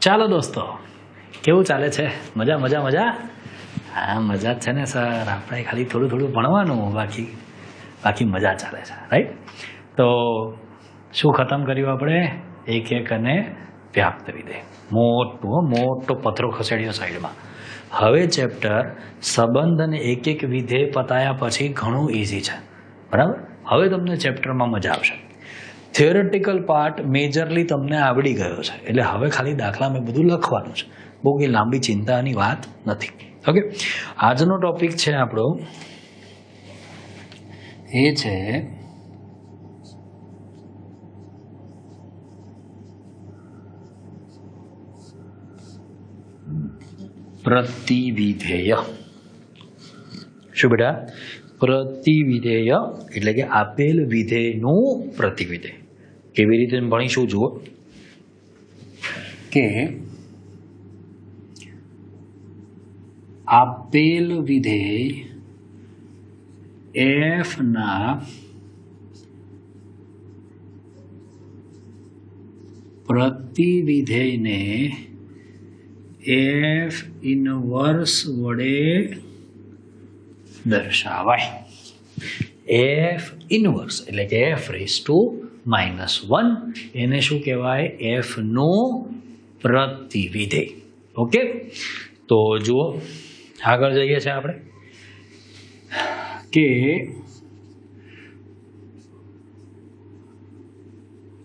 ચાલો દોસ્તો, કેવું ચાલે છે? મજા મજા મજા. હા, મજા જ છે ને સર. આપણે ખાલી થોડું થોડું ભણવાનું, બાકી મજા ચાલે છે, રાઈટ? તો શું ખતમ કર્યું આપણે? એક એક અને વ્યાપ્ત વિધેય. મોટો પથરો ખસેડ્યો સાઈડમાં. હવે ચેપ્ટર સંબંધ અને એક એક વિધેય પતાયા પછી ઘણું ઇઝી છે, બરાબર? હવે તમને ચેપ્ટરમાં મજા આવશે. થિયોરેટિકલ પાર્ટ મેજરલી તમને આવડી ગયો છે, એટલે હવે ખાલી દાખલામાં બધું લખવાનું છે. બહુ કંઈ લાંબી ચિંતાની વાત નથી. ઓકે, આજનો ટોપિક છે આપણો, એ છે પ્રતિવિધેય. શું બેટા? પ્રતિવિધેય એટલે કે આપેલ વિધેયનું પ્રતિવિધેય. કેવી રીતે ભણીશું જુઓ કે આપેલ વિધેય f ના પ્રતિવિધેયને f ઇનવર્સ વડે દર્શાવાય. f ઇનવર્સ એટલે કે f⁻⁻1 એને શું કહેવાય? f નો પ્રતિવિધેય. ઓકે, તો જુઓ આગળ જઈએ છીએ આપણે કે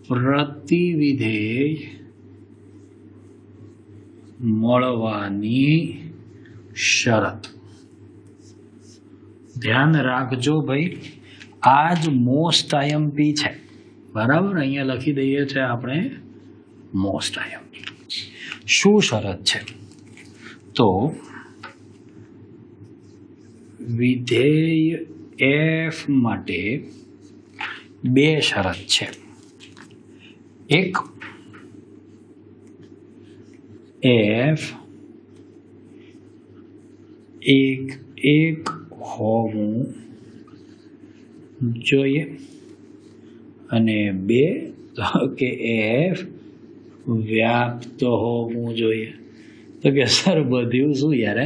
પ્રતિવિધેય મળવાની શરત. ધ્યાન રાખજો ભાઈ, આ જ મોસ્ટ આઈએમપી છે, બરાબર? અહીંયા લખી દઈએ છીએ આપણે મોસ્ટ આઈએમપી. શું શરત છે? તો વિધેય f માટે બે શરત છે. એક, f એક હોવું જોઈએ, અને બે કે f વ્યાપ્ત હોવું જોઈએ. તો કે સર બધું શું યાર,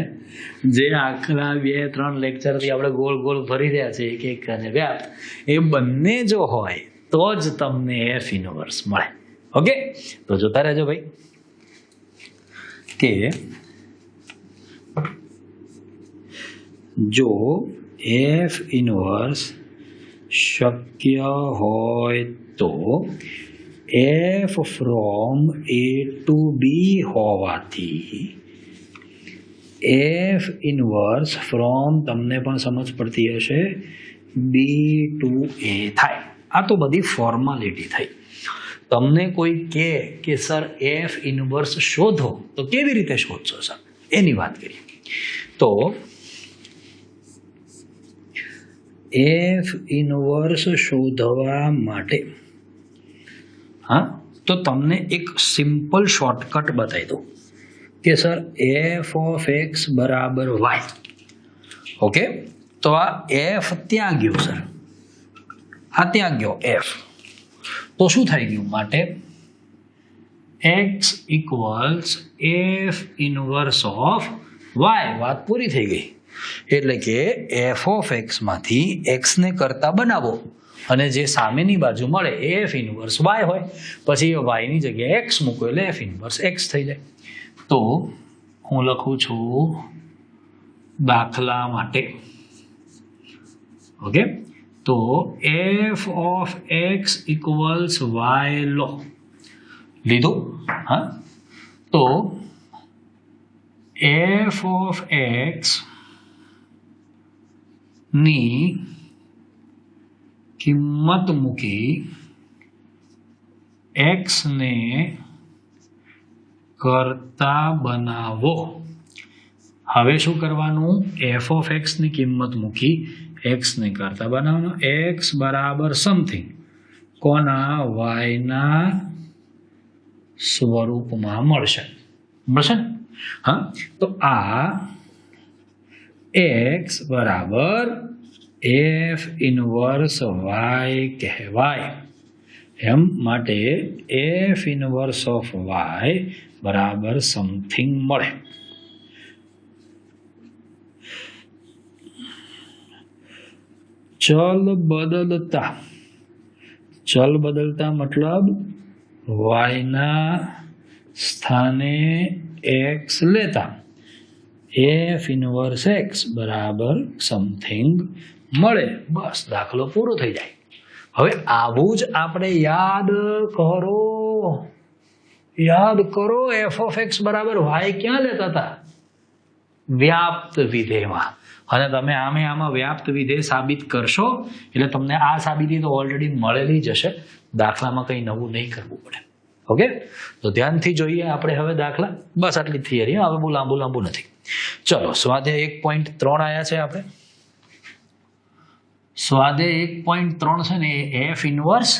જે આખલા 2-3 લેક્ચરથી આપણે ગોળ ગોળ ફરી રહ્યા છે એક અને વ્યાપ્ત, એ બંને જો હોય તો જ તમને f ઇનવર્સ મળે. ઓકે, તો જોતા રહેજો ભાઈ કે જો f ઇનવર્સ શક્ય હોય તો f from a to b હોવાથી f ઇનવર્સ ફ્રોમ, તમને પણ સમજ પડતી હશે, b to a થાય. આ તો બધી ફોર્માલિટી થઈ. તમને કોઈ કહે કે સર f ઇનવર્સ શોધો, તો કેવી રીતે શોધશો સર, એની વાત કરીએ. તો f ઇનવર્સ શોધવા માટે તો તમને એક સિમ્પલ શોર્ટકટ બતાવી દઉં કે સર f ઓફ x બરાબર y. ઓકે, તો આ f ત્યાં ગયો સર, આ ત્યાં ગયો f, તો શું થઈ ગયું? માટે x equals f inverse of y. વાત પૂરી થઈ ગઈ. એટલે કે f ઓફ x માંથી x ને કરતા બનાવો અને જે સામેની બાજુ મળે એ f ઇનવર્સ y હોય. પછી y ની જગ્યાએ x મૂકો એટલે f ઇનવર્સ x થઈ જાય. તો હું લખું છું દાખલા માટે. ઓકે, તો f of x equals y લો, લીધું. હા, તો f ઓફ x ની કિંમત મૂકી x ને કરતા બનાવો. હવે શું કરવાનું? f ઓફ x ની કિંમત મૂકી x ને કરતા બનાવવાનું. x બરાબર સમથિંગ કોના? y ના સ્વરૂપમાં મળશે ને? હા, તો આ x બરાબર f ઇનવર્સ y કહેવાય. એમ માટે f ઇનવર્સ ઓફ y બરાબર સમથિંગ મળે. ચલ બદલતા મતલબ વાયના સ્થાને એક્સ લેતા એફ ઇનવર્સ એક્સ બરાબર સમથિંગ મળે. બસ દાખલો પૂરો થઈ જાય. હવે આવું જ આપણે યાદ કરો એફ ઓફ એક્સ બરાબર વાય ક્યાં લેતા હતા? વ્યાપ્ત વિધેયમાં. અને તમે આમાં વ્યાપ્ત વિધેય સાબિત કરશો એટલે તમને આ સાબિતી તો ઓલરેડી મળેલી જ હશે. દાખલામાં કંઈ નવું નહીં કરવું પડે. ઓકે, તો ધ્યાનથી જોઈએ આપણે હવે દાખલા. બસ આટલી થિયરી, હવે બહુ લાંબુ નથી. ચલો, સ્વાધ્યાય 1.3 આવ્યા છે આપણે. સ્વાધ્યાય 1.3 છે ને એ એફ ઇનવર્સ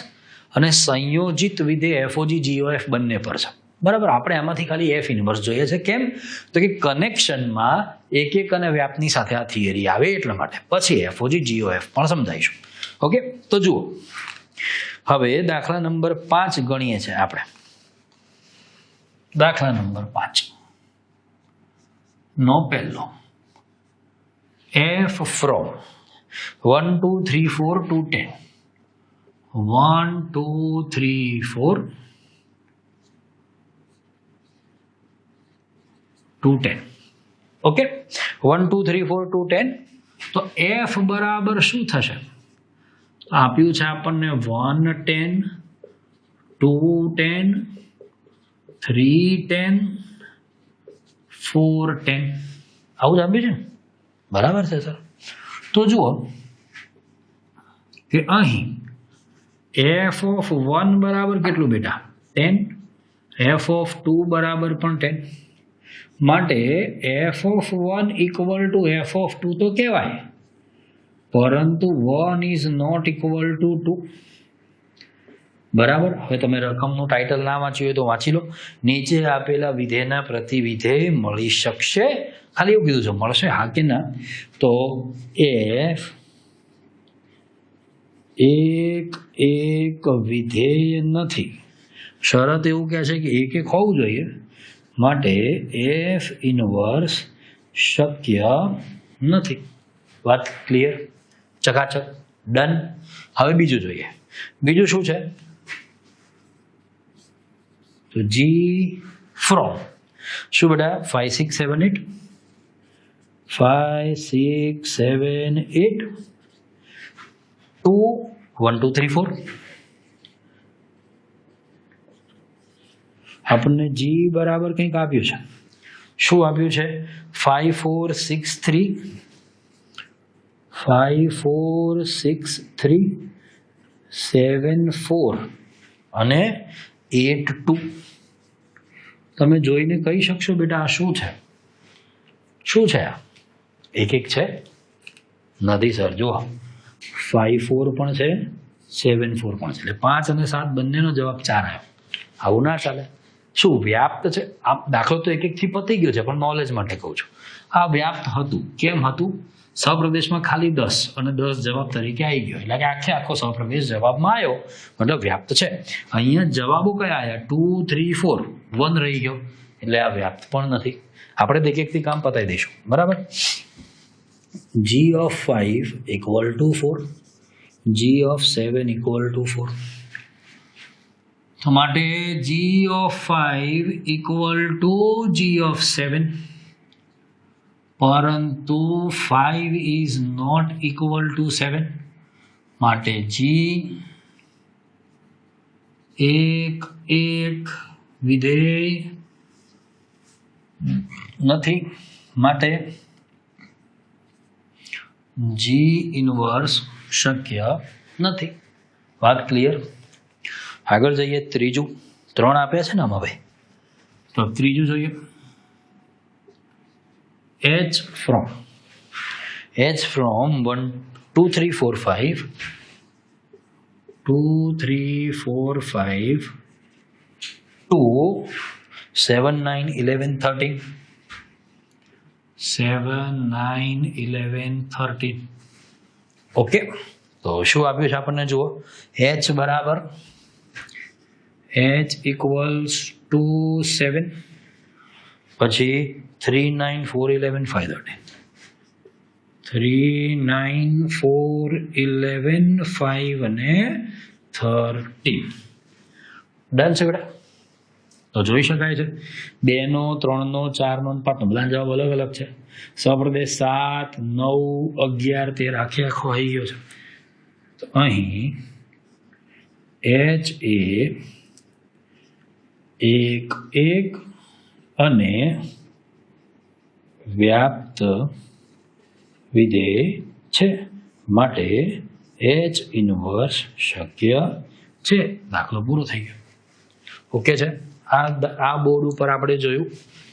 અને સંયોજિત વિધેય એફઓજી જીઓએફ બંને પર છે. બરાબર, આપણે આમાંથી ખાલી એફ ઇનવર્સ જોઈએ છે. કેમ? તો કે કનેક્શનમાં એક અને વ્યાપની સાથે આ થિયરી આવે એટલા માટે. પછી એફઓજી જીઓએફ પણ સમજાઈશું. ઓકે, તો જુઓ હવે દાખલા નંબર 5 ગણીએ છીએ આપણે. દાખલા નંબર 5 નો પહેલો F from 1 2 3 4 to 10 1 2 3 4 to 10. Okay, 1 2 3 4 to 10. તો એફ બરાબર શું થશે? આપ્યું છે આપણને 1 10 2 10 3 10 4 10 આવું જ આપ્યું છે. બરાબર છે સર. તો જુઓ કે અહીં એફ ઓફ 1 બરાબર કેટલું બેટા? 10. એફ ઓફ 2 બરાબર પણ 10. માટે F of 1 equal to f of 2 તો કહેવાય, પરંતુ 1 ઇઝ નોટ ઇક્વલ ટુ 2. બરાબર. હવે તમે રકમનું ટાઇટલ ના વાંચ્યું હોય તો વાંચી લો. નીચે આપેલા વિધેયના પ્રતિવિધેય મળી શકશે. ખાલી એવું કીધું છે, મળશે હા કે ના. તો એફ એક વિધેય નથી. શરત એવું કહે છે કે એક હોવું જોઈએ. માટે એફ ઇનવર્સ શક્ય નથી. વાત ક્લિયર? ચકાચક? ડન. હવે બીજું જોઈએ. બીજું શું છે? તો જી ફ્રોમ શું બેટા? 5 6 7 8 5 6 7 8 2 1 2 3 4. આપણને જી બરાબર કંઈક આપ્યું છે. શું આપ્યું છે? 5 4 6 3 5 4 6 3 7 4 અને 8 2. તમે જોઈને કહી શકશો બેટા આ શું છે? શું છે આ? એક છે? નથી સર. જુઓ 5 4 પણ છે, 7 4 પણ છે, એટલે 5 અને 7 બંનેનો જવાબ 4 આવ્યો. આવું ના ચાલે. શું વ્યાપ્ત છે? આ દાખલો તો એકથી પતી ગયો છે, પણ નોલેજ માટે કહું છું. આ વ્યાપ્ત હતું. કેમ હતું? સપ્રદેશમાં ખાલી 10 અને 10 જવાબ તરીકે આવી ગયો, એટલે કે આખો સપ્રદેશ જવાબમાં આવ્યો, મતલબ વ્યાપ્ત છે. અહીંયા જવાબો કયા આવ્યા? 2 3 4 1 રહી ગયો, એટલે આ વ્યાપ્ત પણ નથી. આપણે એકથી કામ પતાવી દઈશું. બરાબર. G of 5 equal to 4, g of 7 equal to 4. તો માટે g of 5 equal to g of 7, પરંતુ 5 ઇઝ નોટ ઇક્વલ ટુ 7. માટે જી એક વિધેય નથી. માટે જી ઇનવર્સ શક્ય નથી. વાત ક્લિયર? આગળ જઈએ. ત્રીજું. 3 આપ્યા છે ને આમાં ભાઈ, તો ત્રીજું જોઈએ. H from 1 2 3 4 5 2 3 4 5 2 7 9 11 13 7 9 11 13. ઓકે, તો શું આપ્યું છે આપણને? જુઓ, H બરાબર H ઇક્વલ્સ ટુ 7. પછી 3 9 4 11 5 30 3 9 4 11 5 અને 30 ડન છે બેટા. તો જોઈ શકાય છે 2 નો 3 નો 4 નો 5 નો બધા જવાબ અલગ અલગ છે. સપ્રદેશ 7 9 11 13 આખે આખો આવી ગયો છે. તો અહીં H એ 1 1 અને વ્યાપ્ત વિધેય છે માટે H ઇન્વર્સ શક્ય છે. દાખલો પૂરો થઈ ગયો. ઓકે છે. આ બોર્ડ ઉપર આપણે જોયું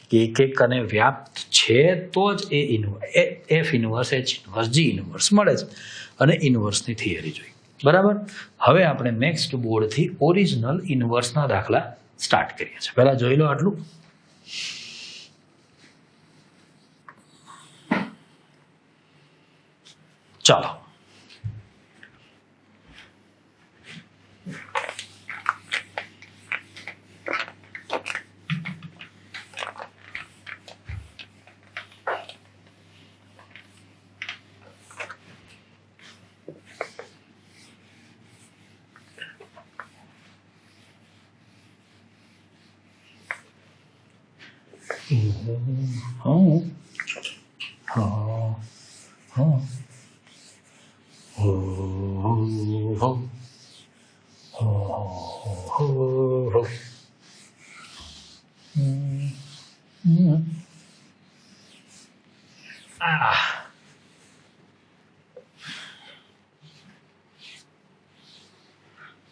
કે એક એક અને વ્યાપ્ત છે તો જ F inverse H inverse G inverse મળે છે અને ઇન્વર્સની થિયરી જોઈ. બરાબર. હવે આપણે નેક્સ્ટ બોર્ડથી ઓરિજિનલ ઇન્વર્સના દાખલા સ્ટાર્ટ કરીએ છીએ. પહેલા જોઈ લો આટલું. ચાલો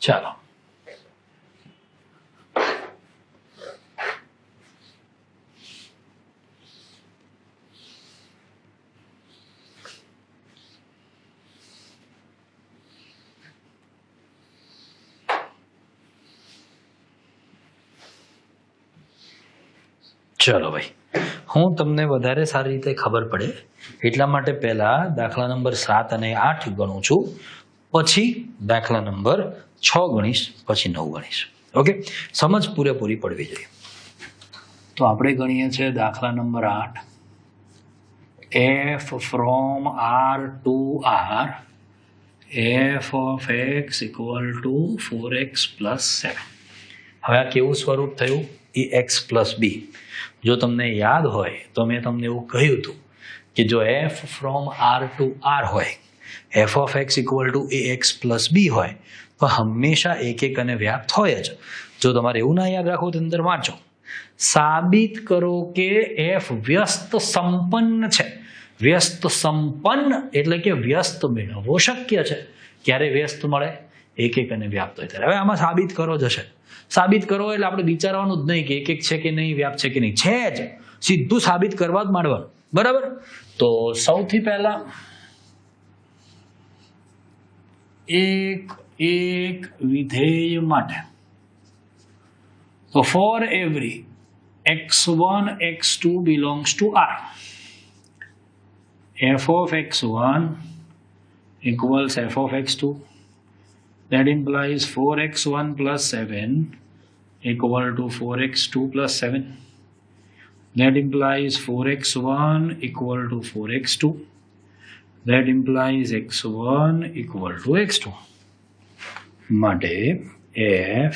ચાલો ચલો ભાઈ, હું તમને વધારે સારી રીતે ખબર પડે એટલા માટે પહેલા દાખલા નંબર 7 અને 8 ગણું છું, પછી દાખલા નંબર 6 ગણીશ, પછી 9 ગણીશ. ઓકે, સમજ પૂરેપૂરી પડવી જોઈએ. તો આપણે ગણીએ છીએ દાખલા number 8. f from R to R f of x equal to 4x plus 7. હવે આ કેવું સ્વરૂપ થયું? એ x plus b. જો તમને યાદ હોય તો મેં તમને એવું કહ્યું હતું કે જો f from R to R હોય, f of x equal to ax plus b હોય તો હંમેશા એક એક અને વ્યાપ્ત હોય જ. જો તમારે એવું ના યાદ રાખવું તો અંદર વાંચો. સાબિત કરો કે f વ્યસ્ત સંપન્ન છે. વ્યસ્ત સંપન્ન એટલે કે વ્યસ્ત મેળવવો શક્ય છે. ક્યારે વ્યસ્ત મળે? એક એક અને વ્યાપ્ત હોય ત્યારે. હવે આમાં સાબિત કરો જશે. સાબિત કરો એટલે આપણે વિચારવાનું જ નહીં કે એક એક છે કે નહીં, વ્યાપ્ત છે કે નહીં. છે જ, સીધું સાબિત કરવા જ માંડવાનું. બરાબર. તો સૌથી પહેલા એક વિધેય માટે તો for every x1 x2 belongs to R, f of x1 equals f of x2. That implies 4x1 plus 7 equal to 4x2 plus 7. That implies 4x1 equal to 4x2. That implies x1 equal to x2. માટે f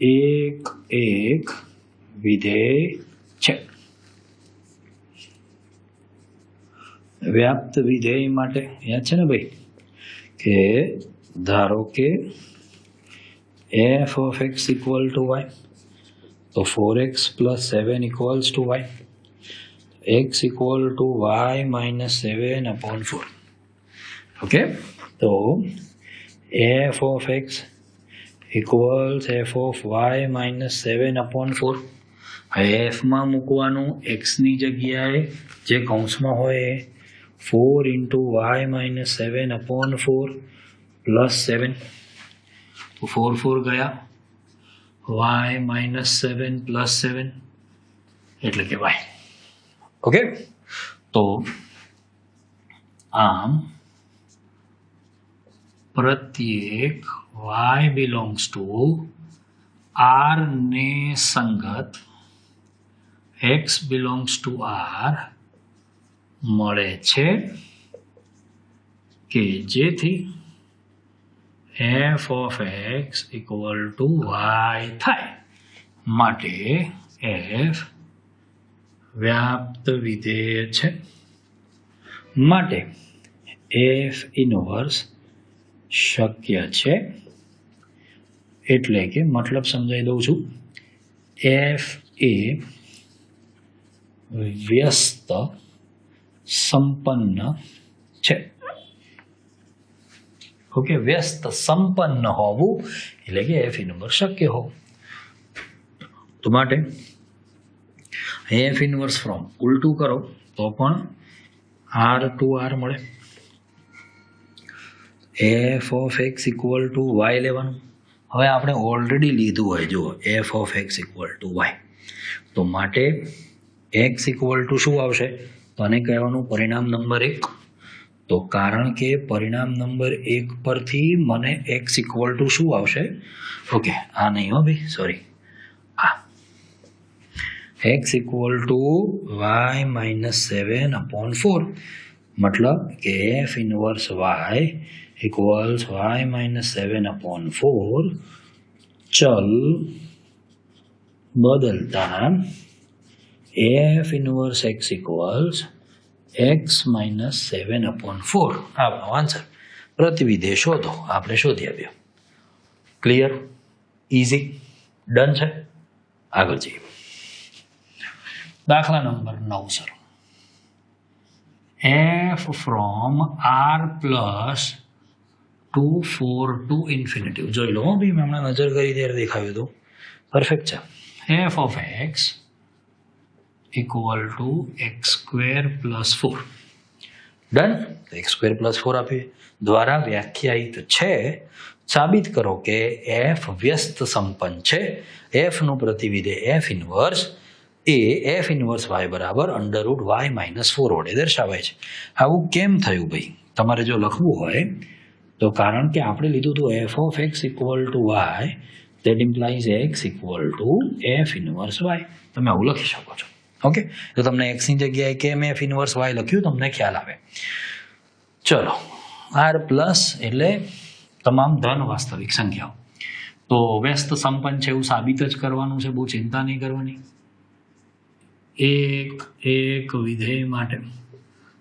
એક વિધેય છે. વ્યાપ્ત વિધેય માટે યાદ છે ને ભાઈ કે ધારો કે f of x equal to y, તો 4x plus 7 equals to y, x equal to y minus 7 upon 4. Okay, તો f of x equals f of y minus 7 upon 4. f માં મૂકવાનું x ની જગ્યાએ જે કૌંસમાં હોય 4 into y minus 7 upon 4 plus 7. તો 4 4 ગયા, y minus 7 plus 7 એટલે કે y. ઓકે, તો આમ પ્રત્યેક y belongs to R ને સંગત એક્સ બિલોંગ્સ ટુ આર મળે છે કે જેથી f of x equal to y થાય. માટે એફ વ્યાપ્ત વિધેય છે. માટે એફ ઇનવર્સ શક્ય છે. એટલે કે મતલબ સમજાવી દઉં છું. એફ એ વ્યસ્ત સંપન્ન છે. ઓકે, વ્યસ્ત સંપન્ન હોવું એટલે કે એફ ઇનવર્સ શક્ય હોવું. તો માટે એફ ઇનવર્સ ફ્રોમ ઉલટું કરો તો પણ આર ટુ આર મળે. F of x equal to y લેવાનું. હવે આપણે ઓલરેડી લીધું હોય જો f of x equal to y, તો માટે એક્સ ઇક્વલ ટુ શું આવશે? તો આને કહેવાનું પરિણામ નંબર 1. તો કારણ કે પરિણામ નંબર 1 પરથી મને એક્સ ઇક્વલ ટુ શું આવશે? ઓકે, આ નહીં હો ભાઈ, સોરી, આ એક્સ ઇક્વલ ટુ વાય -7/4. मतलब કે f inverse y equals y -7/4 चल बदलता f inverse x equals x -7/4 આપણો આન્સર. પ્રતિવિધેય શોધો. આપણે શોધી આવ્યો. ક્લિયર, ઇઝી, ડન છે. આગળ જઈએ. દાખલા number 9 sir. F from r plus 2 4 to infinity. જોઈ લો ભાઈ, મેં હમણાં નજર કરી ત્યારે દેખાયું હતું. પરફેક્ટ છે. F of x equal two x² + 4. Done. x² + 4 આપીએ દ્વારા વ્યાખ્યાયિત છે. સાબિત કરો કે એફ વ્યસ્ત સંપન્ન છે. એફનું પ્રતિવિધેય એફ ઇનવર્સ એ એફ ઇનવર્સ વાય બરાબર √y -4 વડે દર્શાવાય છે. આવું કેમ થયું ભાઈ? તમારે જો લખવું હોય તો કારણ કે આપણે લીધું હતું f of x equal to y, that implies x equal to f inverse y. તમે આવું લખી શકો છો. ઓકે, તો તમને એક્સની જગ્યાએ કેમ એફ ઇનવર્સ વાય લખ્યું તમને ખ્યાલ આવે. ચલો, આર પ્લસ એટલે તમામ ધન વાસ્તવિક સંખ્યાઓ. તો વ્યસ્ત સંપન્ન છે એવું સાબિત જ કરવાનું છે, બહુ ચિંતા નહીં કરવાની. એક વિધેય માટે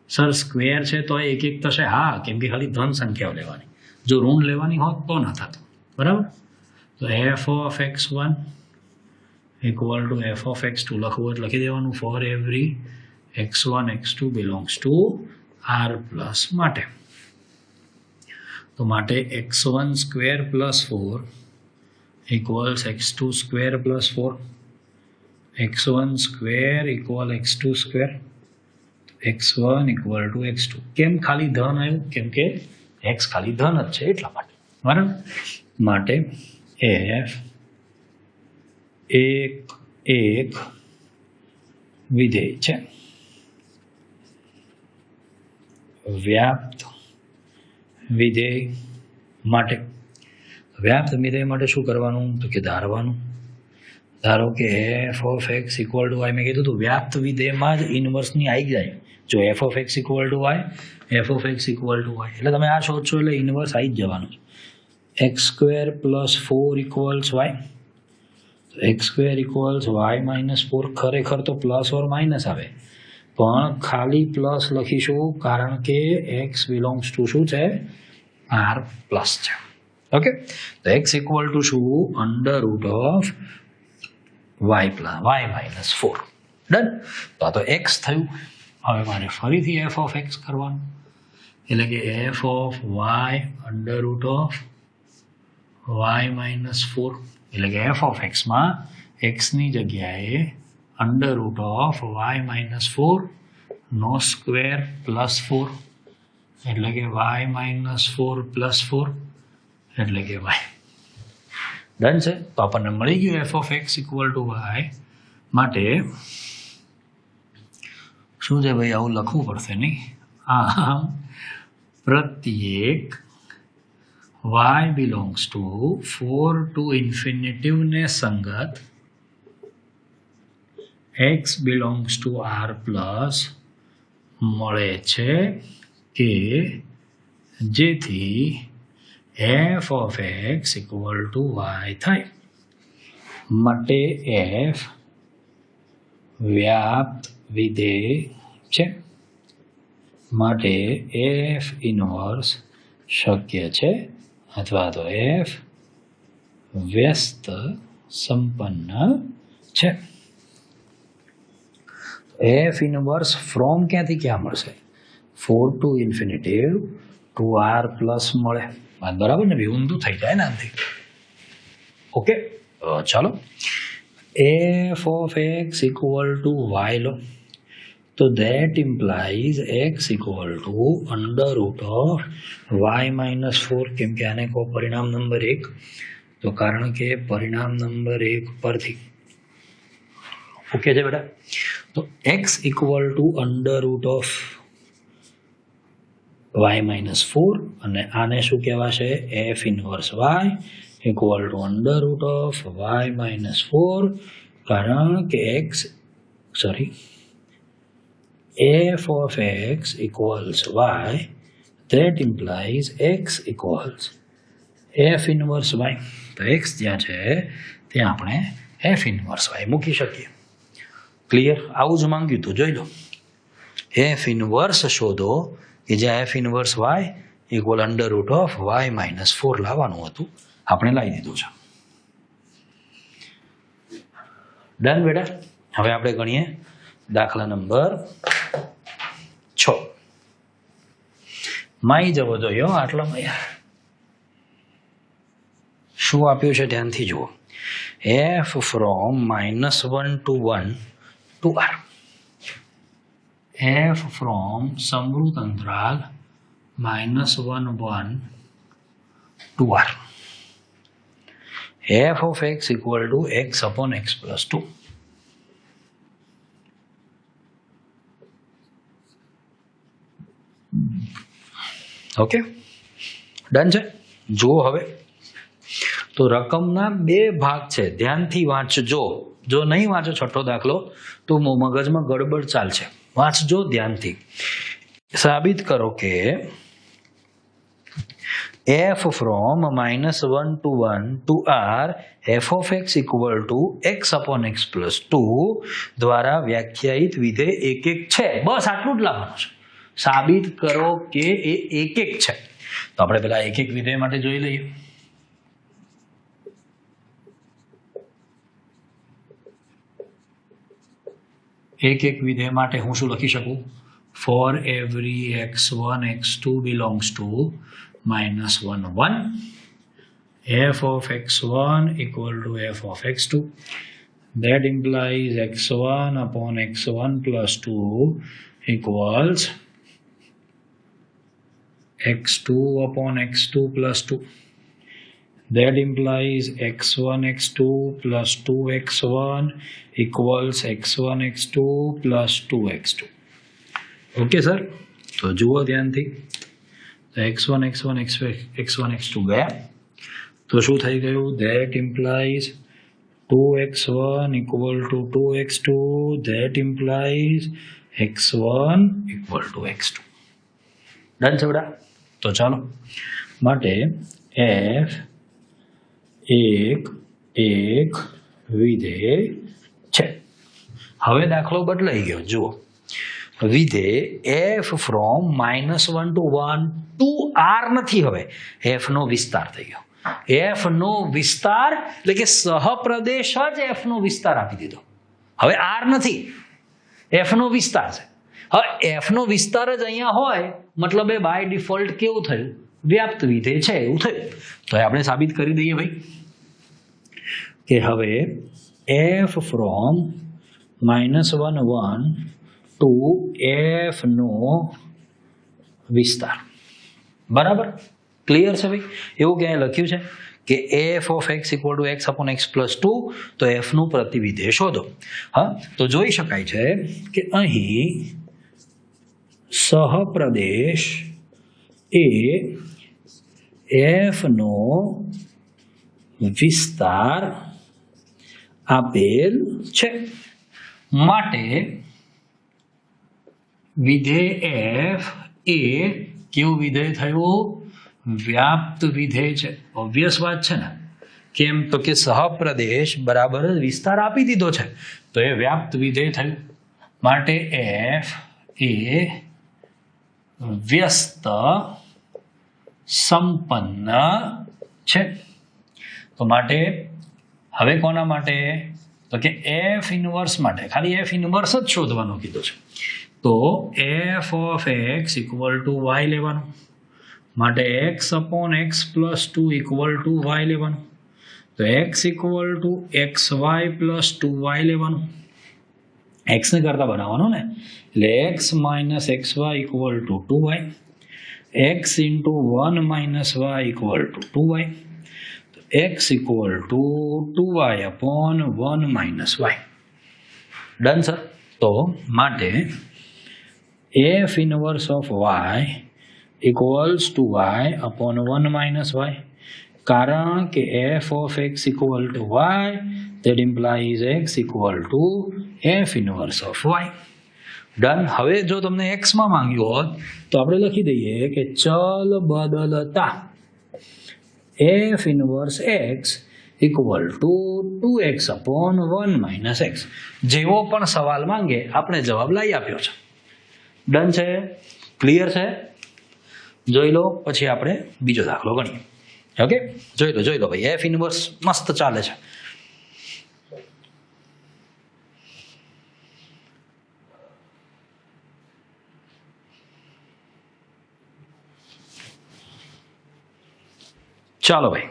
સર સ્ક્વેર છે તો એક થશે. હા, કેમ કે ખાલી ધન સંખ્યાઓ લેવાની. જો ઋણ લેવાની હોત તો ન થતું. બરાબર. તો f of x1 equal to f of x2 લખવું એટલે લખી દેવાનું for every x1 x2 belongs to R plus. માટે તો માટે x1² + 4 equals x2² + 4. x1² = x2². x1 = x2. કેમ ખાલી ધન આવ્યું? કેમ કે x ખાલી ધન જ છે એટલા માટે. બરાબર. માટે એફ એક વિધેય છે. વ્યાપ્ત વિધેય માટે શું કરવાનું? તો કે ધારવાનું. ધારો કે f of x equal to y. મેં કીધું હતું વ્યાપ્ત વિધેયમાં જ ઇનવર્સની આવી જાય. જો f of x equal to y, f of x equal to y એટલે તમે આ શોધશો એટલે ઇનવર્સ આવી જ જવાનું. x² + 4 equals Y. x² = y -4. ખરેખર તો પ્લસ ઓર માઇનસ આવે, પણ ખાલી પ્લસ લખીશું કારણ કે x બિલોંગ્સ ટુ શું છે? આર પ્લસ છે. ઓકે, તો x ઇક્વલ ટુ શું? √y -4. ડન. તો આ તો x થયું. હવે મારે ફરીથી એફ ઓફ એક્સ કરવાનું એટલે કે એફ ઓફ વાય √y -4 એટલે કે એફ ઓફ એક્સમાં એક્સની જગ્યાએ √y -4 નો સ્ક્વેર +4 એટલે કે y -4 +4 એટલે કે y. ડન છે. તો આપણને મળી ગયું f of x equal to y. માટે શું છે ભાઈ? આવું લખવું પડશે નહીં. આમ પ્રત્યેક y belongs to 4 to infinitive ને સંગત x belongs to r plus મળે છે કે જેથી f of x equal to y થાય માટે f વ્યાપ્ત વિધેય છે માટે f ઇનવર્સ શક્ય છે અથવા તો f વ્યસ્ત સંપન્ન છે f ઇનવર્સ ફ્રોમ ક્યાંથી ક્યાં મળશે 4 to ઇન્ફિનિટિવ 2r પ્લસ મળે વાત બરાબર ને ઊંધું થઈ જાય ને આનાથી ઓકે ચાલો f of x equal to y લો તો that implies x equal to under root of y minus 4 કેમ કે આને કહો પરિણામ નંબર 1 તો કારણ કે પરિણામ નંબર 1 પરથી ઓકે છે બેટા તો x equal to under root of y minus 4 અને આને શું કહેવાશે f inverse y equal to under root of y minus 4 કારણ કે f of x equals y that implies x equals f inverse y તો x જ્યાં છે ત્યાં આપણે f inverse y મૂકી શકીએ ક્લિયર આવું જ માંગ્યું તો જોઈ લો f inverse શોધો કે જ્યાં f inverse y equal under root of y minus 4 લાવવાનું હતું આપણે લાવી દીધું છે ડન બેટા હવે આપણે ગણીએ દાખલા નંબર 6 માઈ જવો જોઈએ આટલામાં યાર શું આપ્યું છે ધ્યાનથી જુઓ f from -1 to 1 to r f from સમૃદ્ધ અંતરાલ -1 1 to r f of x equal to x upon x plus 2 okay done છે જુઓ હવે તો રકમના બે ભાગ છે ધ્યાનથી વાંચજો જો નહીં વાંચો છઠ્ઠો દાખલો તો મગજમાં ગડબડ ચાલશે વાંચજો ધ્યાનથી સાબિત કરો કે f from -1 to 1 to r f of x equal to x upon x plus 2 દ્વારા વ્યાખ્યાયિત વિધેય એક એક છે બસ આટલું જ લાવવાનું છે સાબિત કરો કે એ એક એક છે તો આપણે પેલા એક એક વિધેય માટે જોઈ લઈએ એક એક વિધેય માટે હું શું લખી શકું for every x1 x2 belongs to -1 1 f of x1 equal to f of x2 that implies x1 upon x1 plus 2 equals x2 upon x2 plus 2 that implies x1 x2 plus 2x1 equals x1 x2 plus 2x2 okay sir तो जुओ ध्यानથી तो x1 x1 x1 x2 ગયા તો શું થઈ ગયું that implies 2x1 equal to 2x2 that implies x1 equal to x2 done છે બેટા તો ચાલો માટે f એક એક વિધેય છે હવે દાખલો બદલાઈ ગયો જુઓ વિધેય f from -1 to 1 to r નથી હવે f નો વિસ્તાર થઈ ગયો f નો વિસ્તાર એટલે કે સહપ્રદેશ જ f નો વિસ્તાર આપી દીધો હવે r નથી f નો વિસ્તાર છે હવે f નો વિસ્તાર જ અહીંયા હોય મતલબ એ બાય ડિફોલ્ટ કેવું થયું વ્યાપ્ત વિધેય છે એવું થયું તો આપણે સાબિત કરી દઈએ ભાઈ કે હવે f from -1 1 to f નો વિસ્તાર બરાબર ક્લિયર છે ભાઈ એવું ક્યાંય લખ્યું છે કે f of x equal to x upon x plus 2 તો f નું પ્રતિવિધેય શોધો હા તો જોઈ શકાય છે કે અહીં સહપ્રદેશ એ f નો વિસ્તાર આપેલ છે માટે વિધેય એફ એ કેવું વિધેય થયું? વ્યાપ્ત વિધેય છે. ઓબ્વિયસ વાત છે ને. કેમ તો કે સહપ્રદેશ બરાબર વિસ્તાર આપી દીધો છે તો એ વ્યાપ્ત વિધેય થયું. માટે એફ એ વ્યસ્ત સંપન્ન છે. તો માટે હવે કોના માટે? તો કે એફ ઇનવર્સ માટે. ખાલી એફ ઇનવર્સ જ શોધવાનું કીધું છે. તો f of x equal to y લેવાનું. માટે x upon x plus 2 equal to y લેવાનું. તો x equal to x y plus 2y લેવાનું. એક્સને કરતા બનાવવાનું ને, એટલે x minus x y equal to 2y. X into 1 minus y equal to 2y. તો x equal to 2y upon 1 minus y. Done sir. તો માટે f inverse of y equals to Y upon 1 minus y. કારણ કે f of x equal to y that implies x equal to f inverse of y. Done. હવે જો તમને x માં માંગ્યું હોત તો આપણે લખી દઈએ કે ચલ બદલતા f inverse x equal to 2x upon 1 minus x. જેવો પણ સવાલ માંગે આપણે જવાબ લાવી આપ્યો છે. ડન છે? ક્લિયર છે? જોઈ લો પછી આપણે બીજો દાખલો ગણીએ. ઓકે, જોઈ લો ભાઈ. એફ ઇનવર્સ મસ્ત ચાલે છે. ચાલો ભાઈ.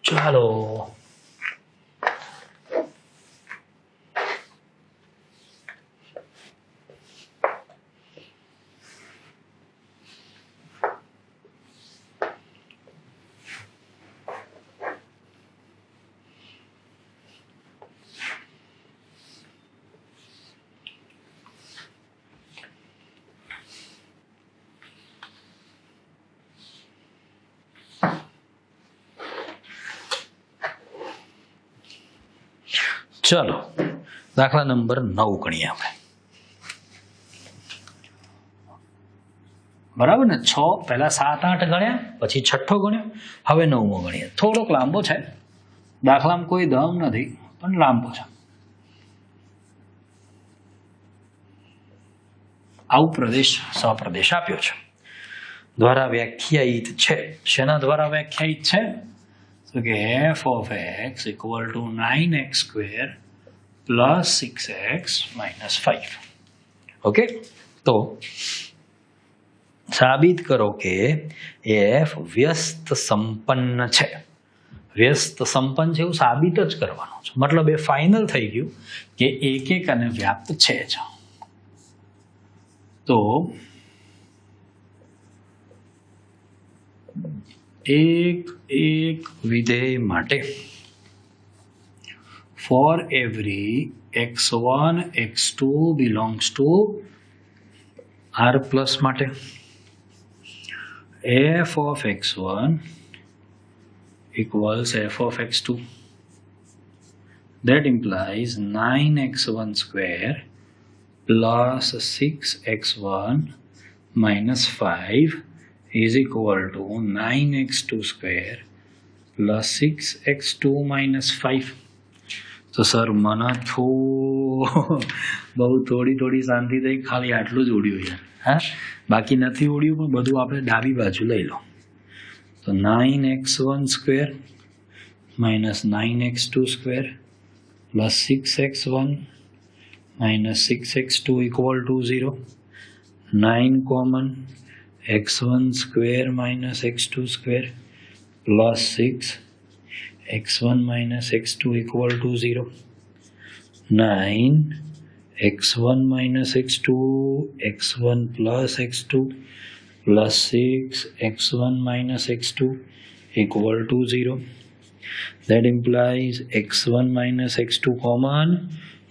ચાલો. ચલો દાખલા નંબર 9 ગણીએ આપણે. બરાબર ને? 6 પહેલા 7 8 ગણ્યા, પછી છઠ્ઠો ગણ્યો, હવે 9મો ગણીએ. થોડોક લાંબો છે દાખલામાં, કોઈ દમ નથી પણ લાંબો છે. આવું પ્રદેશ સહપ્રદેશ આપ્યો છે, દ્વારા વ્યાખ્યાયિત છે. શેના દ્વારા વ્યાખ્યાયિત છે? તો કે f of x equal two 9x square plus 6x minus 5. Okay, તો સાબિત કરો કે એફ વ્યસ્ત સંપન્ન છે. વ્યસ્ત સંપન્ન છે એવું સાબિત જ કરવાનું છે. મતલબ એ ફાઇનલ થઈ ગયું કે એક અને વ્યાપ્ત છે જ. તો એક વિધેય માટે for every x1 x2 belongs to r plus માટે f of x1 equals f of x2. That implies 9x1 square plus 6x1 minus 5 is equal to 9x2 square plus 6x2 minus 5. તો સર મને બહુ થોડી શાંતિ થઈ, ખાલી આટલું જ ઉડ્યું યાર. હા, બાકી નથી ઉડ્યું, પણ બધું આપણે ડાબી બાજુ લઈ લો. તો 9x1 square minus 9x2 square plus 6x1 minus 6x2 equal to 0. 9 common, x1 square minus x2 square plus 6 x1 minus x2 equal to 0. 9 x1 minus x2 x1 plus x2 plus 6 x1 minus x2 equal to 0. That implies x1 minus x2 common,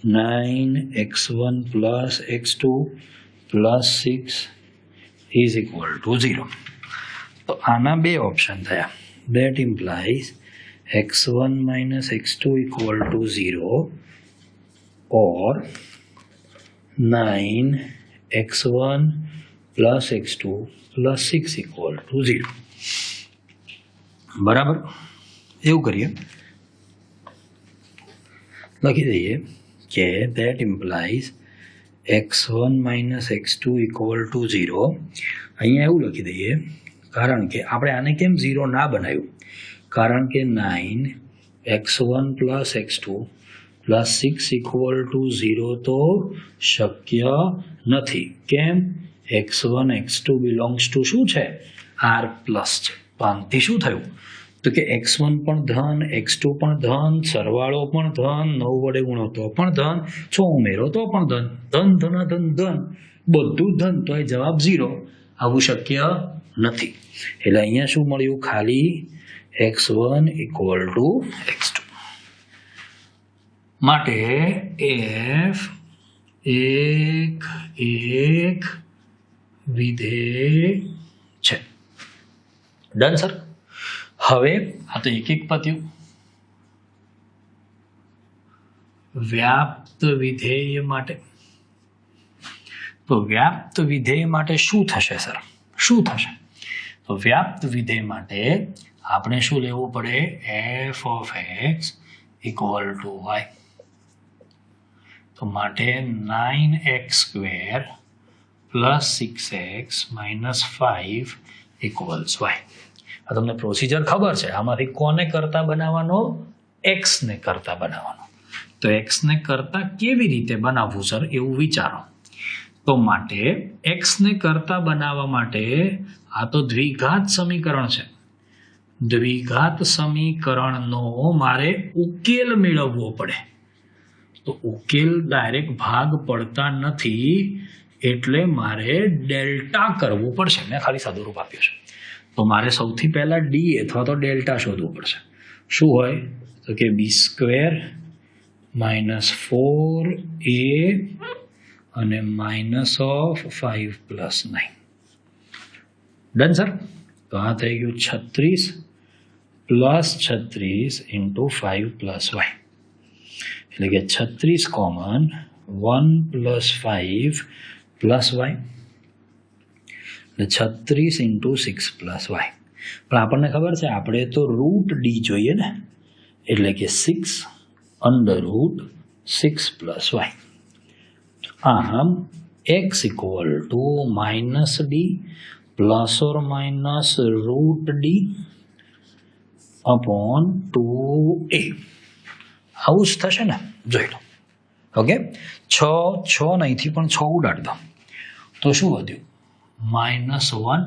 9 x1 plus x2 plus 6 is equal to 0. So આના બે option થયા. That implies x1 minus x2 equal to 0 or 9 x1 plus x2 plus 6 equal to 0. બરાબર, એવું કરીએ, લખી દઈએ કે that implies x1 minus x2 equal to 0. અહીંયા એવું લખી દઈએ કારણ કે આપણે આને કેમ 0 ના બનાવ્યું, કારણ કે 9 x1 plus x2 plus 6 equal to 0 તો શક્ય નથી. કેમ? x1 x2 belongs to શું છે? r પ્લસ છે. તો આનાથી શું થયું તો કે x1 પણ ધન, x2 પણ ધન, સરવાળો પણ ધન, 9 વડે ગુણો તો પણ ધન, 6 ઉમેરો તો પણ ધન, ધન ધન ધન બધું ધન, તો એ જવાબ 0. આવું શક્ય નથી. એટલે અહીંયા શું મળ્યું? ખાલી x1 equal to x2. માટે f એક વિધેય છે. Done sir? હવે આ તો એક પત્યું. વ્યાપ્ત વિધેય માટે, તો વ્યાપ્ત વિધેય માટે શું થશે સર? શું થશે? તો વ્યાપ્ત વિધેય માટે આપણે શું લેવું પડે? f of x equal to y. તો માટે 9x square plus 6x minus 5 equals y. આ તમને પ્રોસિજર ખબર છે. આમાંથી કોને કરતા બનાવવાનો? x ને કરતા બનાવવાનો. તો x ને કરતા કેવી રીતે બનાવવું સર એવું વિચારો. તો માટે x ને કરતા બનાવવા માટે આ તો દ્વિઘાત સમીકરણ છે. દ્વિઘાત સમીકરણનો મારે ઉકેલ મેળવવો પડે. તો ઉકેલ ડાયરેક્ટ ભાગ પડતા નથી, એટલે મારે ડેલ્ટા કરવું પડશે. મેં ખાલી સાદું રૂપ આપ્યું છે. તો મારે સૌથી પહેલા ડી અથવા તો ડેલ્ટા શોધવું પડશે. શું હોય? તો કે બી સ્ક્વેર માઇનસ 4a અને minus of 5 plus 9. Done sir? તો આ થઈ ગયું 36 પ્લસ 36 ઇન્ટુ 5 પ્લસ વાય. એટલે કે 36 કોમન, 1 પ્લસ 5 પ્લસ વાય, એટલે 36 ઇન્ટુ 6 પ્લસ વાય. પણ આપણને ખબર છે આપણે તો રૂટ ડી જોઈએ ને, એટલે કે 6 અંડર રૂટ 6 પ્લસ વાય. આમ x equal two minus D plus or minus route D upon 2a. આવું જ થશે ને? જોઈ લો. ઓકે, 6 નહીંથી પણ 6 ઉડાડી દો તો શું વધ્યું? -1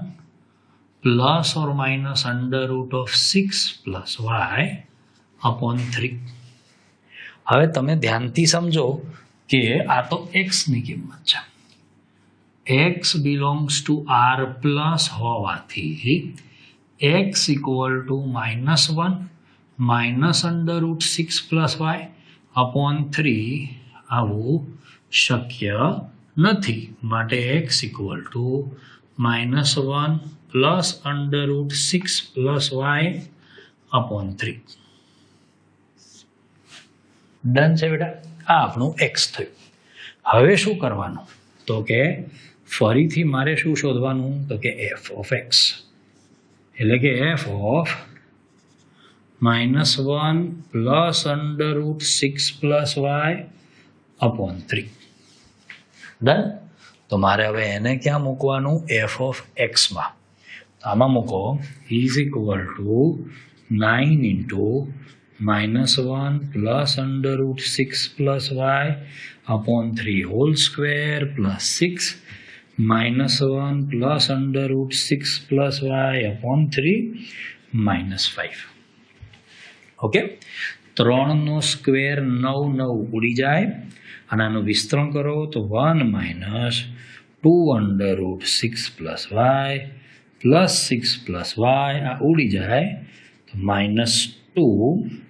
plus or minus under root of 6 plus y upon 3. હવે તમે ધ્યાનથી સમજો કે આ તો એક્સની કિંમત છે. X belongs to R plus હોવાથી x equal to -1 minus under root 6 plus y upon 3 આવું શક્ય નથી. માટે x equal to -1 plus under root 6 plus y upon 3. Done છે બેટા? આ આપણું એક્સ થયું. હવે શું કરવાનું? તો કે ફરીથી મારે શું શોધવાનું? તો કે એફ ઓફ એક્સ, એટલે કે f of -1 plus under root 6 plus y upon 3. Done? તો મારે હવે એને ક્યાં મૂકવાનું? એફ ઓફ એક્સમાં. આમાં મૂકો is equal to 9 into -1 plus under root 6 plus y upon 3 whole square plus 6 -1 plus under root 6 plus y upon 3 -5 okay 3 નો સ્ક્વેર 9 9 ઉડી જાય અને આનું વિસ્તરણ કરો તો 1 - 2 under root 6 plus y plus 6 plus y આ ઉડી જાય તો -2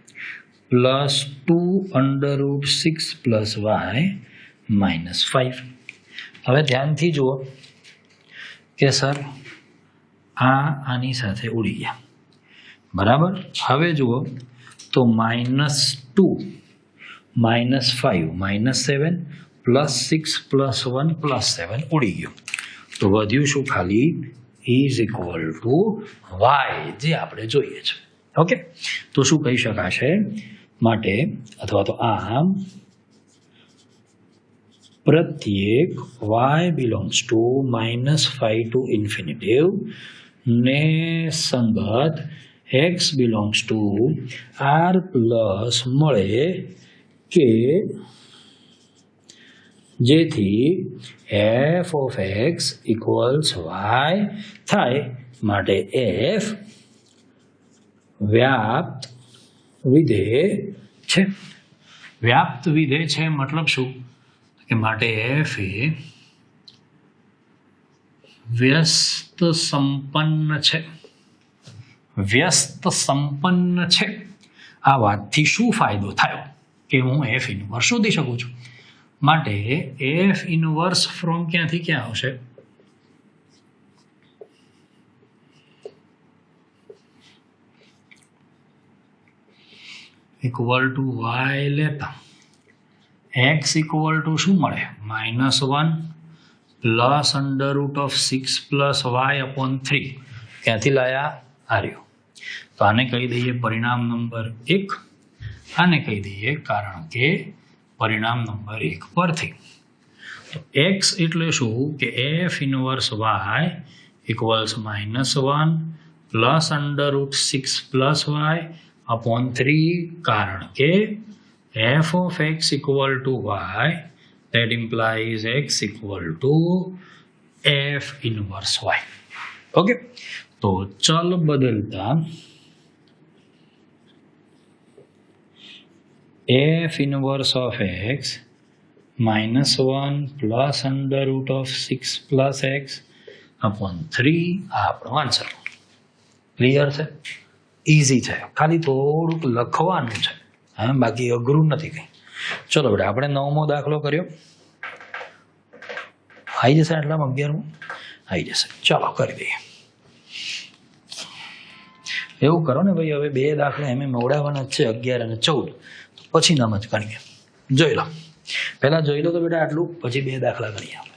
plus 2 under root 6 plus y -5 હવે ધ્યાનથી જુઓ કે સર આની સાથે ઉડી ગયા બરાબર હવે જુઓ તો -2 -5 -7 +6 +1 +7 ઉડી ગયું તો વધ્યું શું ખાલી ઇઝ ઇક્વલ ટુ વાય જે આપણે જોઈએ છે ઓકે તો શું કહી શકાશે માટે અથવા તો આમ પ્રત્યેક y belongs to -5 to infinitive ને સંગત x belongs to r plus મળે કે જેથી f of x equals y થાય માટે f વ્યાપ્ત વિધેય છે વ્યાપ્ત વિધેય છે મતલબ શું કે માટે f એ વ્યસ્ત સંપન્ન છે વ્યસ્ત સંપન્ન છે આ વાતથી શું ફાયદો થયો કે હું f ઇન્વર્સ શોધી શકું છું માટે f ઇન્વર્સ ફ્રોમ ક્યાંથી ક્યાં આવશે ઇક્વલ ટુ y લેતા x ઇક્વલ ટુ શું મળે -1 plus under root of 6 plus y upon 3 ક્યાંથી લાયા આર્યો તો આને કહી દઈએ પરિણામ નંબર 1 આને કહી દઈએ કારણ કે પરિણામ નંબર 1 પરથી તો x એટલે શું કે f inverse y equals -1 plus under root 6 plus y upon 3 कारण के f of x equal to y that implies x equal to f inverse y okay तो चल बदलता f inverse of x -1 plus under root of 6 plus x upon 3 આપણો answer clear છે easy છે ખાલી થોડુંક લખવાનું છે હા બાકી અઘરું નથી કંઈ ચલો બેટા આપણે 9મો દાખલો કર્યો આવી જશે આટલામાં 11મો આવી જશે ચલો કરી દઈએ એવું કરો ને ભાઈ હવે 2 દાખલા એમ મોડાવવાના જ છે 11 અને 14 તો પછી નામ જ ગણીએ જોઈ લો પહેલાં જોઈ લો તો બેટા આટલું પછી 2 દાખલા ગણીએ આપણે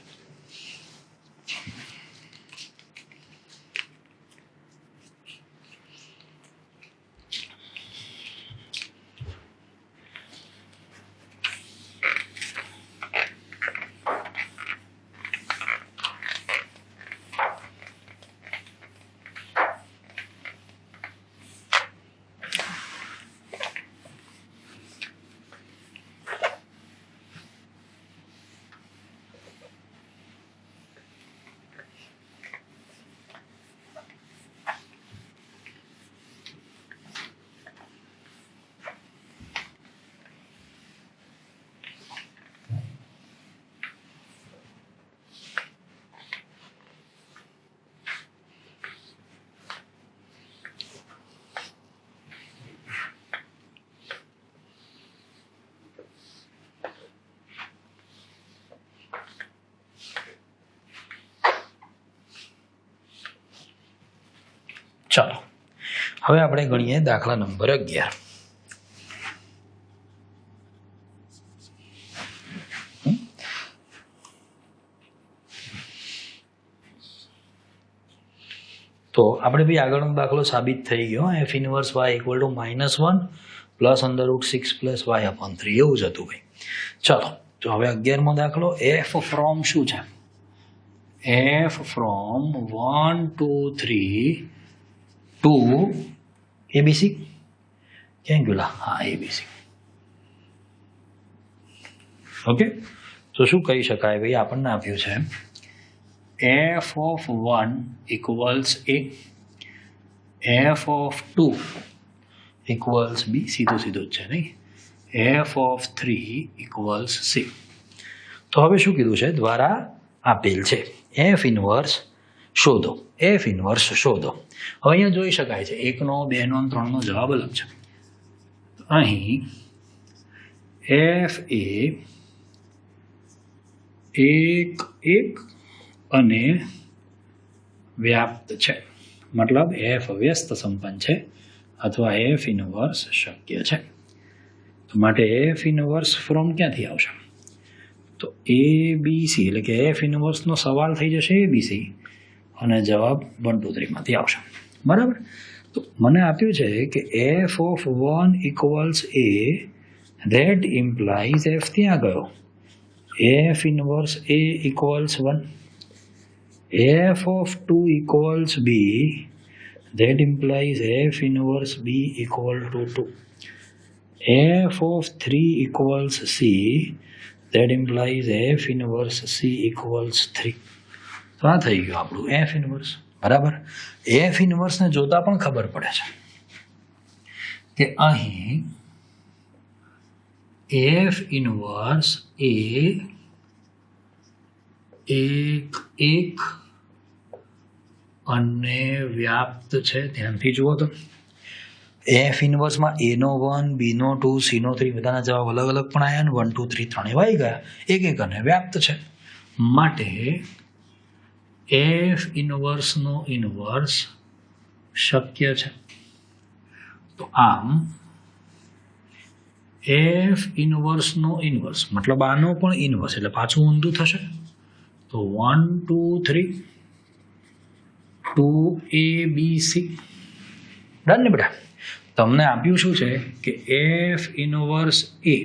चलो હવે આપણે ગણીએ દાખલા નંબર 11 તો આપણે ભાઈ આગળનો દાખલો સાબિત થઈ ગયો f inverse y equal to -1 plus under root 6 plus y upon 3 એવું જ હતું ભાઈ ચલો તો હવે 11મો દાખલો f ફ્રોમ શું છે f ફ્રોમ 1 2 3 टू ABC ક્યાં ગયેલા? હા, ABC. ઓકે, તો શું કહી શકાય ભાઈ? આપણને આપ્યું છે f(1) = a, f(2) = b. સીધું જ છે નહીં? f(3) = c. તો હવે શું કીધું છે? દ્વારા આપેલ છે f ઇનવર્સ શોધો. f ઇનવર્સ શોધો. હવે અહીંયા જોઈ શકાય છે 1, 2, 3 જવાબ અલગ છે. અહીં f એ 1 અને વ્યાપ્ત છે, મતલબ f વ્યસ્ત સંપન્ન છે અથવા f ઇનવર્સ શક્ય છે. તો માટે f ઇનવર્સ ફ્રોમ ક્યાંથી આવશે? તો ABC, એટલે કે f ઇનવર્સનો સવાલ થઈ જશે ABC અને જવાબ 1, 2, 3 માંથી આવશે. બરાબર? તો મને આપ્યું છે કે f(1) = a, that implies f ત્યાં ગયો, f inverse a = 1, f(2) = b, that implies f inverse b = 2, f(3) = c, that implies f inverse c = 3. તો આ થઈ ગયું આપણું f ઇનવર્સ. બરાબર? f ઇનવર્સને જોતા પણ ખબર પડે છે કે અહીં f ઇનવર્સ એ 1 અને વ્યાપ્ત છે. ધ્યાનથી જુઓ તો f ઇનવર્સમાં a no 1, b no 2, c નો 3 બધાના જવાબ અલગ અલગ પણ આવ્યા ને 1, 2, 3 3 એવા આવી ગયા. 1 અને વ્યાપ્ત છે માટે f ઇનવર્સનો ઇનવર્સ શક્ય છે. તો આમ f ઇનવર્સનો ઇનવર્સ મતલબ આનો પણ ઇનવર્સ, એટલે પાછું ઊંધું થશે. તો 1, 2, 3 2ABC. ડન ને બેટા? તમને આપ્યું શું છે કે f ઇનવર્સ a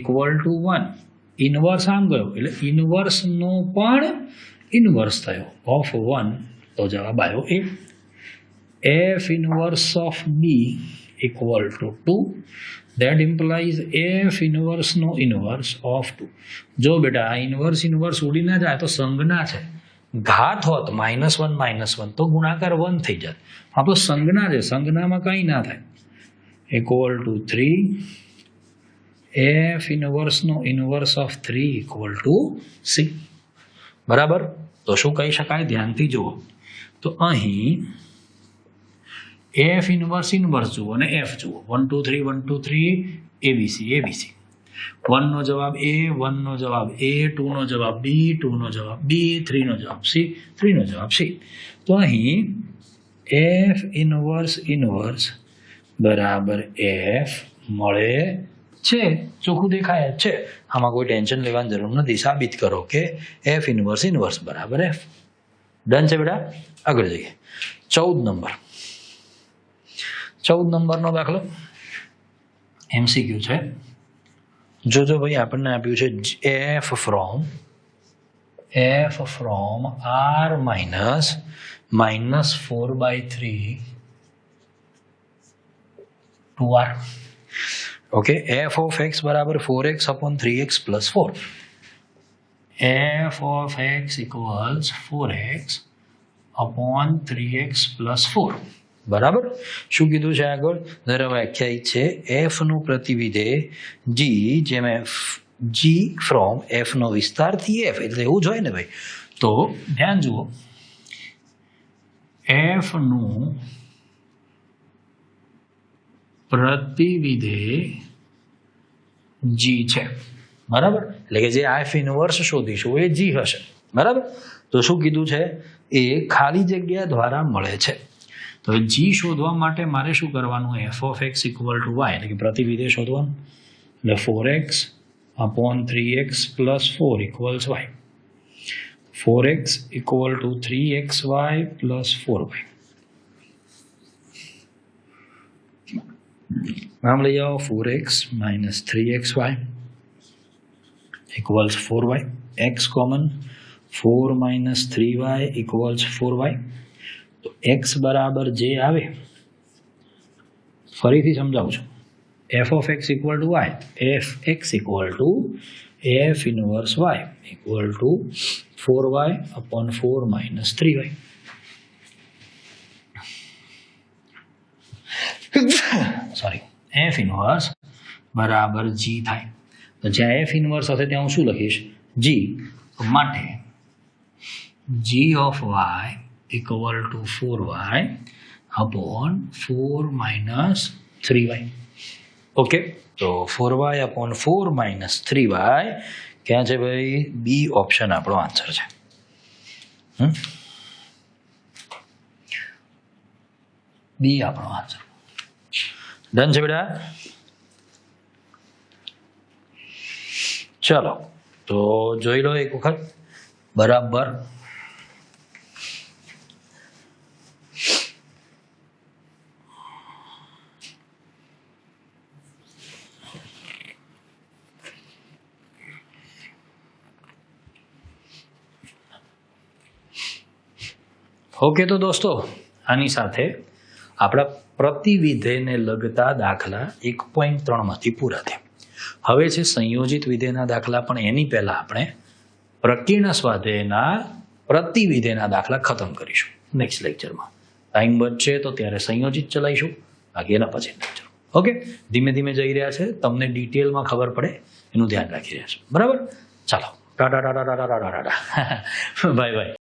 = 1, ઇનવર્સ આમ ગયો એટલે ઇનવર્સનો પણ ઇનવર્સ થયો of 1, તો જવાબ આવ્યો a. f inverse of b = 2, that implies f ઇનવર્સનો ઇનવર્સ of 2. જો બેટા આ ઇનવર્સ ઉડી ના જાય તો સંજ્ઞા છે. ઘાત હોત -1 તો ગુણાકાર 1 થઈ જાય. આ તો સંજ્ઞા છે, સંજ્ઞામાં કંઈ ના થાય. = 3, f ઇનવર્સનો ઇનવર્સ of 3 = c. બરાબર? તો શું કહી શકાય? ધ્યાનથી જુઓ તો અહીં f ઇનવર્સ જુઓ અને f જુઓ. 1, 2, 3 1, 2, 3 ABC. 1 નો જવાબ a, 1 નો જવાબ a, 2 નો જવાબ b, 2 નો જવાબ b, 3 નો જવાબ c, 3 નો જવાબ c. તો અહીં f ઇનવર્સ બરાબર f મળે છે. ચોખ્ખું દેખાય છે. આમાં કોઈ ટેન્શન લેવાની જરૂર નથી. સાબિત કરો કે f ઇનવર્સ બરાબર f. ડન છે બેટા? આગળ જઈએ. 14 નંબરનો દાખલો MCQ છે. જોજો ભાઈ, આપણને આપ્યું છે f from r -4/3 to r. Okay, f of x બરાબર 4x/3x + 4. f of x = 4x/3x + 4. બરાબર? શું કીધું છે આગળ? ધારો વ્યાખ્યાયિત છે f નું પ્રતિવિધેય g, જેમાં g ફ્રોમ f નો વિસ્તારથી f, એટલે એવું જ હોય ને ભાઈ. તો ધ્યાન જુઓ, f નું પ્રતિવિધેય g છે. બરાબર? એટલે કે જે f ઇનવર્સ શોધીશું એ g હશે. બરાબર? તો શું કીધું છે? એ ખાલી જગ્યા દ્વારા મળે છે. તો g શોધવા માટે મારે શું કરવાનું? f of x = y, એટલે કે પ્રતિવિધેય શોધવાનું. એટલે 4x/3x + 4 = y. 4x = 3xy + 4y. નામ લઈ જાઓ. 4x - 3xy = 4y. x common. 4 - 3y = 4y. તો x બરાબર જે આવે ફરીથી સમજાવું છું. F of x equal to y, f x equal to f inverse y equal to 4y upon 4 minus 3y. Sorry, f inverse બરાબર જી થાય. તો જ્યાં એફ ઇનવર્સ હશે ત્યાં હું શું લખીશ? જી. માટે g of y equal to 4y upon 4 minus 3y. Okay, તો 4y અપોન 4 માઇનસ 3y ક્યાં છે ભાઈ? બી ઓપ્શન આપણો આન્સર છે. બી આપણો આન્સર. ડન છે બેટા? ચલો તો જોઈ લો એક વખત બરાબર. ઓકે, તો દોસ્તો આની સાથે આપણા પ્રતિવિધેયને લગતા દાખલા 1.3માંથી પૂરા થયા. હવે છે સંયોજિત વિધેયના દાખલા, પણ એની પહેલાં આપણે પ્રકીર્ણ સ્વાધ્યાયના પ્રતિવિધેયના દાખલા ખતમ કરીશું નેક્સ્ટ લેક્ચરમાં. ટાઈમ બચશે તો ત્યારે સંયોજિત ચલાવીશું, બાકી એના પછી લેક્ચર. ઓકે, ધીમે ધીમે જઈ રહ્યા છે, તમને ડિટેલમાં ખબર પડે એનું ધ્યાન રાખી રહ્યા છે. બરાબર? ચાલો, ટાટા ટાટા ટાટા ટાટા ટાટા, બાય બાય.